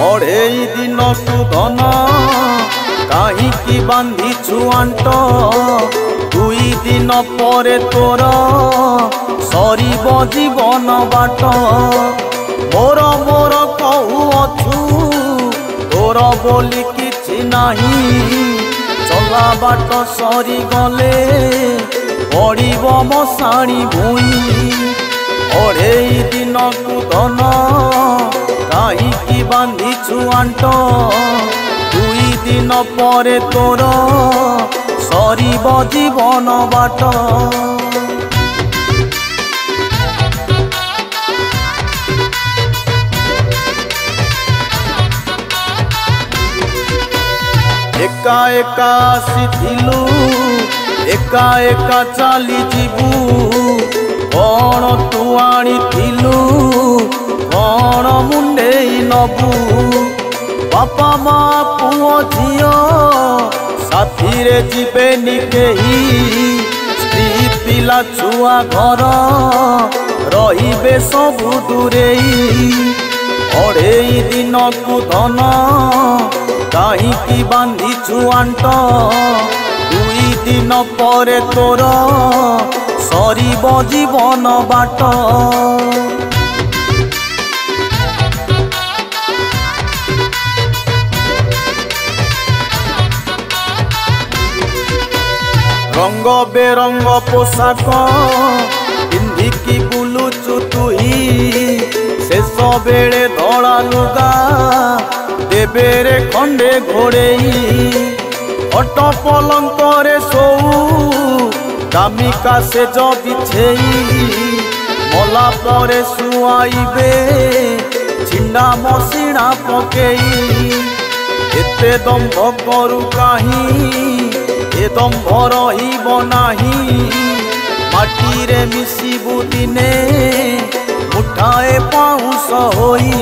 अढ़ेई दिन तू धन कहीं बांधिछु आंट दुई दिन पर तोर सरीब जीवन बाट मोर मोर कहूअछु तोर बोली किछि नाही चला बाट सरी गले पड़ब मशाणी भूई अढ़ेई दिन तू धन कहीं बांधिछु आंट दुई दिन पर तोर सरीब जीवन बाट एका एका आसिथिलु एका एका चली जीवु कौन तू आनिथिलु कौन मुंडेई नबु बापा माँ पुओ झियो साथी रे जीवेनी केही स्त्री पिला छुआ घर रहिबे सबु दूरेई अढ़ेई दिन को धन कहीं बांधिछु आंट दुई दिन पर तोर सरीब जीवन बाट रंग बेरंग पोशाक पिंधिकी बुलुचु तुही शेष बेले धड़ा लुगा देबेरे खंडे घोड़ेई अट पलंक रे सोऊ दामिका से जो बिछेई मला परे सुआइबे छिंडा मसिणा पकेई एते दम्भ करू काहीं ए दम्भ रहिब नाही माटी रे मिसिबु दिने मुठाए पाउस होई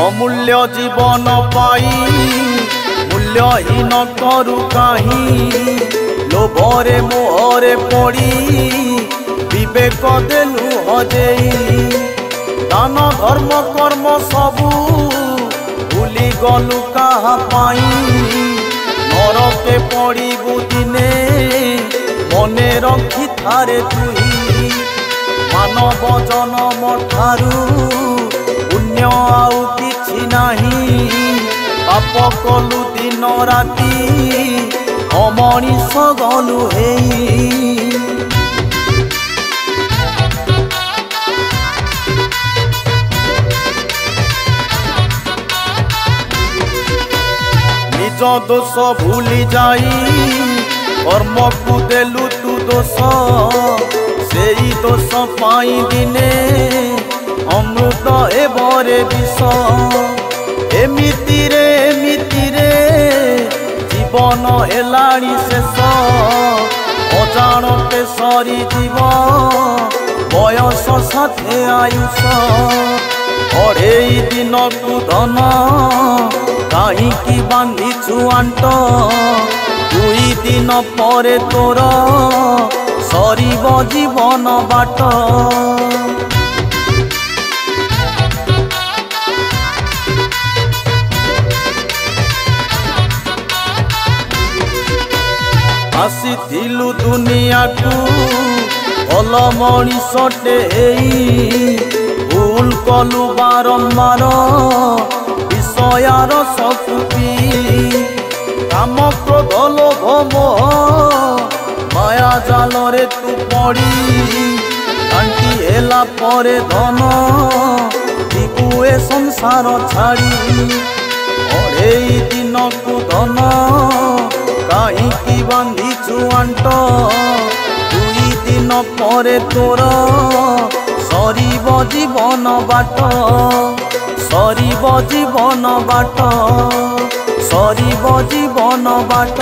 अमूल्य जीवन पाई मूल्यहीन करू कहीं लोभरे मोहरे पड़ी विवेक देलु हजेई दान धर्म कर्म सबू भूली गलु कहा पाई नरके पड़िबु दिने मने रखी थारे तुही मानव जन्म ठारू पुण्य आउ किछि नाही पाप कलु दिन राति अमनिष गलु हेई निज दोष भूली जाई कर्म को देलु तू दोष सेई दोष पाई दिने अमृत एवरे विष एमिति रे जीवन हेलाणी शेष अजाणते सरी जीव बयस साथे आयुष अढ़ेई दिन को धन कहीं बांधिछु आंट दुई दिन पर तोर सरीब जीवन बाट आसिथिलु दुनिया को भल मनिषटे भूल कलु बारंबार विषयार सकुपी काम क्रोध लोभ मोह माया जाल रे तू पड़ी कांटी हेला परे धन जीवुए संसार छाड़ी अढ़ेई दिन को धन कहीं बांधिछु आंट दुई दिन पर तोर सरीब जीवन बाट सरीब जीवन बाट सरीब जीवन बाट।